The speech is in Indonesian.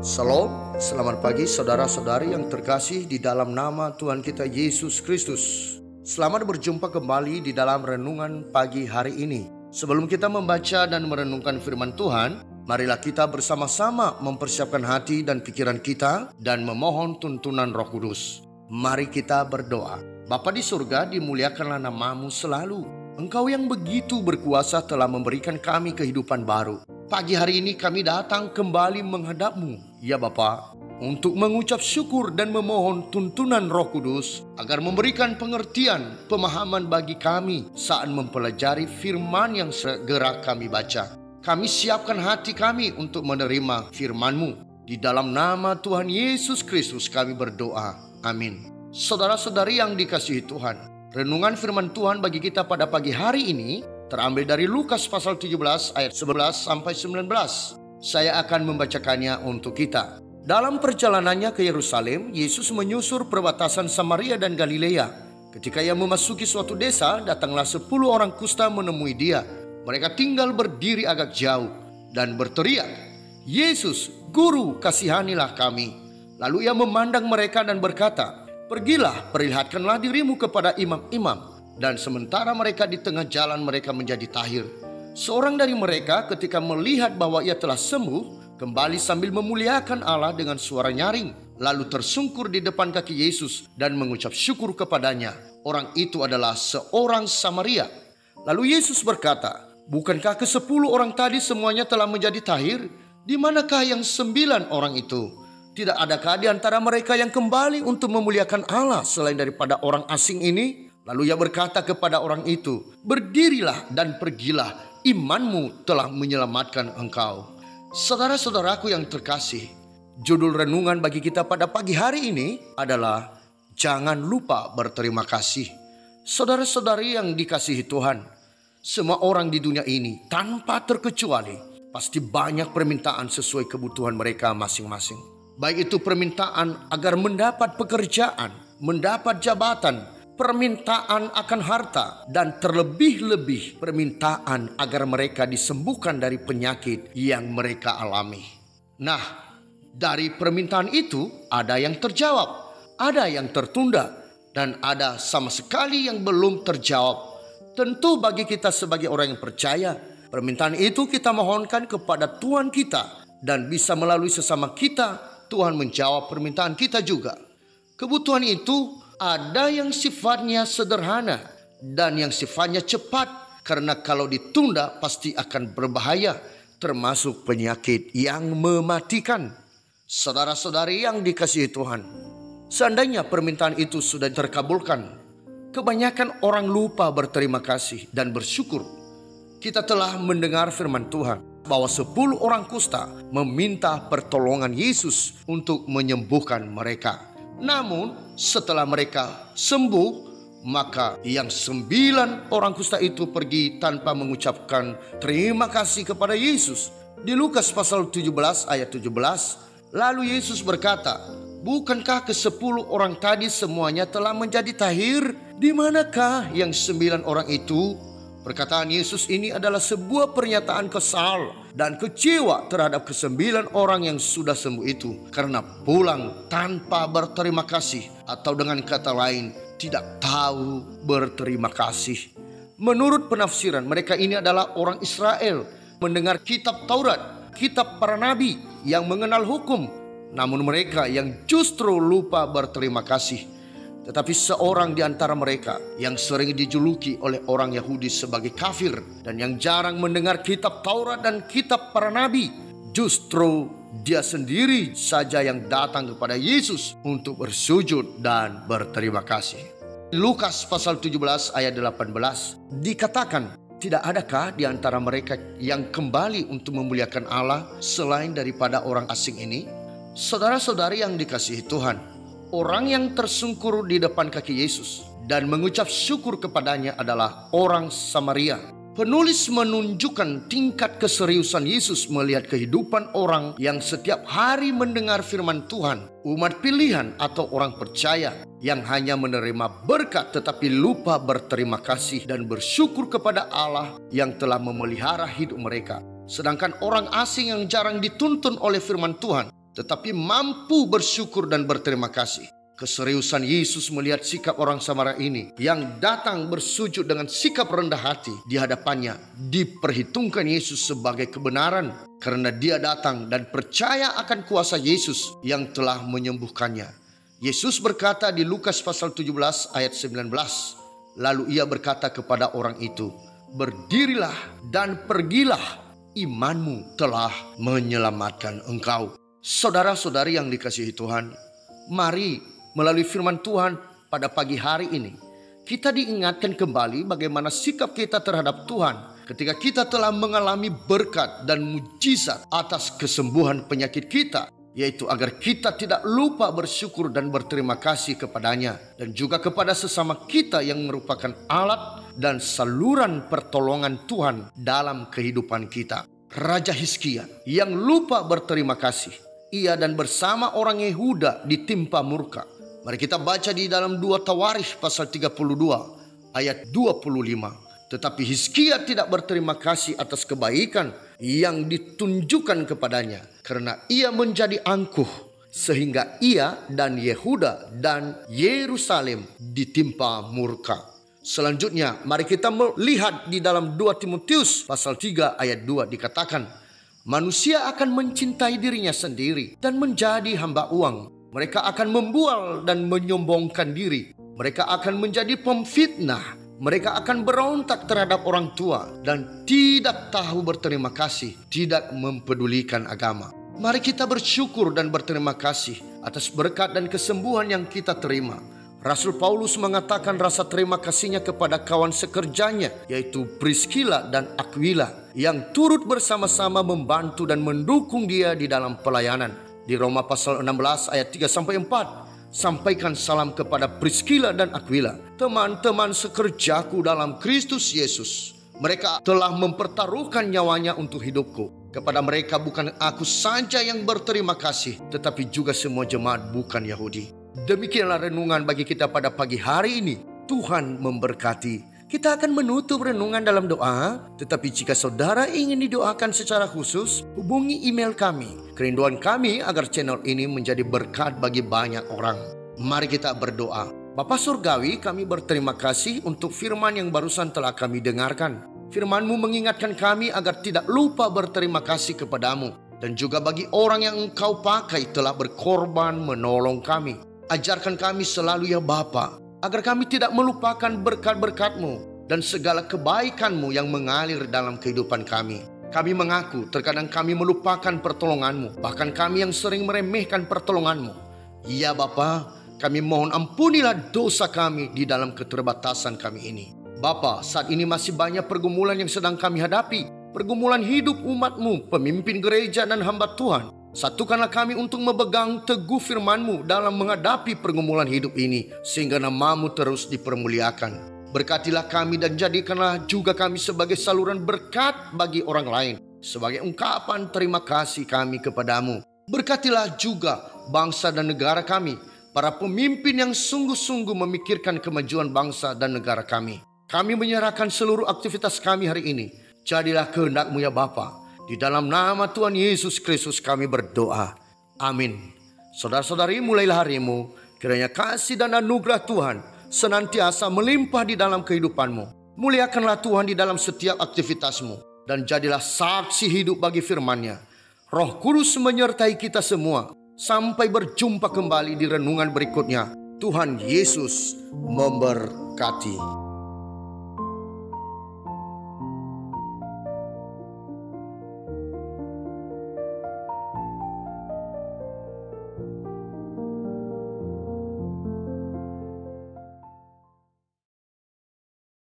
Shalom, selamat pagi saudara-saudari yang terkasih di dalam nama Tuhan kita Yesus Kristus. Selamat berjumpa kembali di dalam renungan pagi hari ini. Sebelum kita membaca dan merenungkan firman Tuhan, marilah kita bersama-sama mempersiapkan hati dan pikiran kita dan memohon tuntunan Roh Kudus. Mari kita berdoa. Bapa di surga, dimuliakanlah namamu selalu. Engkau yang begitu berkuasa telah memberikan kami kehidupan baru. Pagi hari ini kami datang kembali menghadap-Mu, ya Bapa, untuk mengucap syukur dan memohon tuntunan Roh Kudus agar memberikan pengertian, pemahaman bagi kami saat mempelajari firman yang segera kami baca. Kami siapkan hati kami untuk menerima firman-Mu. Di dalam nama Tuhan Yesus Kristus kami berdoa. Amin. Saudara-saudari yang dikasihi Tuhan, renungan firman Tuhan bagi kita pada pagi hari ini terambil dari Lukas pasal 17 ayat 11 sampai 19. Saya akan membacakannya untuk kita. Dalam perjalanannya ke Yerusalem, Yesus menyusur perbatasan Samaria dan Galilea. Ketika ia memasuki suatu desa, datanglah 10 orang kusta menemui dia. Mereka tinggal berdiri agak jauh dan berteriak, "Yesus, Guru, kasihanilah kami." Lalu ia memandang mereka dan berkata, "Pergilah, perlihatkanlah dirimu kepada imam-imam." Dan sementara mereka di tengah jalan, mereka menjadi tahir. Seorang dari mereka ketika melihat bahwa ia telah sembuh, kembali sambil memuliakan Allah dengan suara nyaring. Lalu tersungkur di depan kaki Yesus dan mengucap syukur kepadanya. Orang itu adalah seorang Samaria. Lalu Yesus berkata, "Bukankah ke-10 orang tadi semuanya telah menjadi tahir? Di manakah yang 9 orang itu? Tidak adakah di antara mereka yang kembali untuk memuliakan Allah selain daripada orang asing ini?" Lalu ia berkata kepada orang itu, "Berdirilah dan pergilah, imanmu telah menyelamatkan engkau." Saudara-saudaraku yang terkasih, judul renungan bagi kita pada pagi hari ini adalah jangan lupa berterima kasih. Saudara-saudari yang dikasihi Tuhan, semua orang di dunia ini tanpa terkecuali pasti banyak permintaan sesuai kebutuhan mereka masing-masing. Baik itu permintaan agar mendapat pekerjaan, mendapat jabatan, permintaan akan harta, dan terlebih-lebih permintaan agar mereka disembuhkan dari penyakit yang mereka alami. Nah, dari permintaan itu ada yang terjawab, ada yang tertunda, dan ada sama sekali yang belum terjawab. Tentu bagi kita sebagai orang yang percaya, permintaan itu kita mohonkan kepada Tuhan kita, dan bisa melalui sesama kita, Tuhan menjawab permintaan kita juga. Kebutuhan itu ada yang sifatnya sederhana dan yang sifatnya cepat, karena kalau ditunda pasti akan berbahaya, termasuk penyakit yang mematikan. Saudara-saudari yang dikasihi Tuhan, seandainya permintaan itu sudah terkabulkan, kebanyakan orang lupa berterima kasih dan bersyukur. Kita telah mendengar firman Tuhan bahwa 10 orang kusta meminta pertolongan Yesus untuk menyembuhkan mereka. Namun setelah mereka sembuh, maka yang 9 orang kusta itu pergi tanpa mengucapkan terima kasih kepada Yesus. Di Lukas pasal 17 ayat 17, lalu Yesus berkata, "Bukankah ke-10 orang tadi semuanya telah menjadi tahir? Di manakah yang 9 orang itu?" Perkataan Yesus ini adalah sebuah pernyataan kesal dan kecewa terhadap ke-9 orang yang sudah sembuh itu, karena pulang tanpa berterima kasih, atau dengan kata lain tidak tahu berterima kasih. Menurut penafsiran, mereka ini adalah orang Israel, mendengar kitab Taurat, kitab para nabi yang mengenal hukum, namun mereka yang justru lupa berterima kasih. Tetapi seorang di antara mereka yang sering dijuluki oleh orang Yahudi sebagai kafir dan yang jarang mendengar kitab Taurat dan kitab para nabi, justru dia sendiri saja yang datang kepada Yesus untuk bersujud dan berterima kasih. Lukas pasal 17 ayat 18 dikatakan, "Tidak adakah di antara mereka yang kembali untuk memuliakan Allah selain daripada orang asing ini?" Saudara-saudari yang dikasihi Tuhan, orang yang tersungkur di depan kaki Yesus dan mengucap syukur kepadanya adalah orang Samaria. Penulis menunjukkan tingkat keseriusan Yesus melihat kehidupan orang yang setiap hari mendengar firman Tuhan, umat pilihan atau orang percaya yang hanya menerima berkat tetapi lupa berterima kasih dan bersyukur kepada Allah yang telah memelihara hidup mereka. Sedangkan orang asing yang jarang dituntun oleh firman Tuhan tetapi mampu bersyukur dan berterima kasih. Keseriusan Yesus melihat sikap orang Samaria ini yang datang bersujud dengan sikap rendah hati di hadapannya diperhitungkan Yesus sebagai kebenaran karena dia datang dan percaya akan kuasa Yesus yang telah menyembuhkannya. Yesus berkata di Lukas pasal 17 ayat 19, lalu ia berkata kepada orang itu, berdirilah dan pergilah, imanmu telah menyelamatkan engkau. Saudara-saudari yang dikasihi Tuhan, mari melalui firman Tuhan pada pagi hari ini, kita diingatkan kembali bagaimana sikap kita terhadap Tuhan ketika kita telah mengalami berkat dan mujizat atas kesembuhan penyakit kita, yaitu agar kita tidak lupa bersyukur dan berterima kasih kepadanya dan juga kepada sesama kita yang merupakan alat dan saluran pertolongan Tuhan dalam kehidupan kita. Raja Hizkia yang lupa berterima kasih, ia dan bersama orang Yehuda ditimpa murka. Mari kita baca di dalam 2 Tawarikh pasal 32 ayat 25. Tetapi Hizkia tidak berterima kasih atas kebaikan yang ditunjukkan kepadanya, karena ia menjadi angkuh, sehingga ia dan Yehuda dan Yerusalem ditimpa murka. Selanjutnya mari kita melihat di dalam 2 Timotius pasal 3 ayat 2 dikatakan, manusia akan mencintai dirinya sendiri dan menjadi hamba uang. Mereka akan membual dan menyombongkan diri. Mereka akan menjadi pemfitnah. Mereka akan berontak terhadap orang tua dan tidak tahu berterima kasih, tidak mempedulikan agama. Mari kita bersyukur dan berterima kasih atas berkat dan kesembuhan yang kita terima. Rasul Paulus mengatakan rasa terima kasihnya kepada kawan sekerjanya, yaitu Priscilla dan Aquila, yang turut bersama-sama membantu dan mendukung dia di dalam pelayanan. Di Roma pasal 16 ayat 3-4, sampaikan salam kepada Priscilla dan Aquila, teman-teman sekerjaku dalam Kristus Yesus. Mereka telah mempertaruhkan nyawanya untuk hidupku. Kepada mereka bukan aku saja yang berterima kasih, tetapi juga semua jemaat bukan Yahudi. Demikianlah renungan bagi kita pada pagi hari ini. Tuhan memberkati. Kita akan menutup renungan dalam doa, tetapi jika saudara ingin didoakan secara khusus, hubungi email kami. Kerinduan kami agar channel ini menjadi berkat bagi banyak orang. Mari kita berdoa. Bapa Surgawi, kami berterima kasih untuk firman yang barusan telah kami dengarkan. Firman-Mu mengingatkan kami agar tidak lupa berterima kasih kepadamu. Dan juga bagi orang yang Engkau pakai telah berkorban menolong kami. Ajarkan kami selalu ya Bapa, agar kami tidak melupakan berkat-berkat-Mu dan segala kebaikan-Mu yang mengalir dalam kehidupan kami. Kami mengaku terkadang kami melupakan pertolongan-Mu, bahkan kami yang sering meremehkan pertolongan-Mu. Ya Bapa, kami mohon ampunilah dosa kami di dalam keterbatasan kami ini. Bapa, saat ini masih banyak pergumulan yang sedang kami hadapi. Pergumulan hidup umat-Mu, pemimpin gereja dan hamba Tuhan. Satukanlah kami untuk memegang teguh firman-Mu dalam menghadapi pergumulan hidup ini, sehingga nama-Mu terus dipermuliakan. Berkatilah kami dan jadikanlah juga kami sebagai saluran berkat bagi orang lain, sebagai ungkapan terima kasih kami kepadamu. Berkatilah juga bangsa dan negara kami, para pemimpin yang sungguh-sungguh memikirkan kemajuan bangsa dan negara kami. Kami menyerahkan seluruh aktivitas kami hari ini. Jadilah kehendak-Mu ya Bapa. Di dalam nama Tuhan Yesus Kristus kami berdoa. Amin. Saudara-saudari, mulailah harimu, kiranya kasih dan anugerah Tuhan senantiasa melimpah di dalam kehidupanmu. Muliakanlah Tuhan di dalam setiap aktivitasmu, dan jadilah saksi hidup bagi firman-Nya. Roh Kudus menyertai kita semua. Sampai berjumpa kembali di renungan berikutnya. Tuhan Yesus memberkati.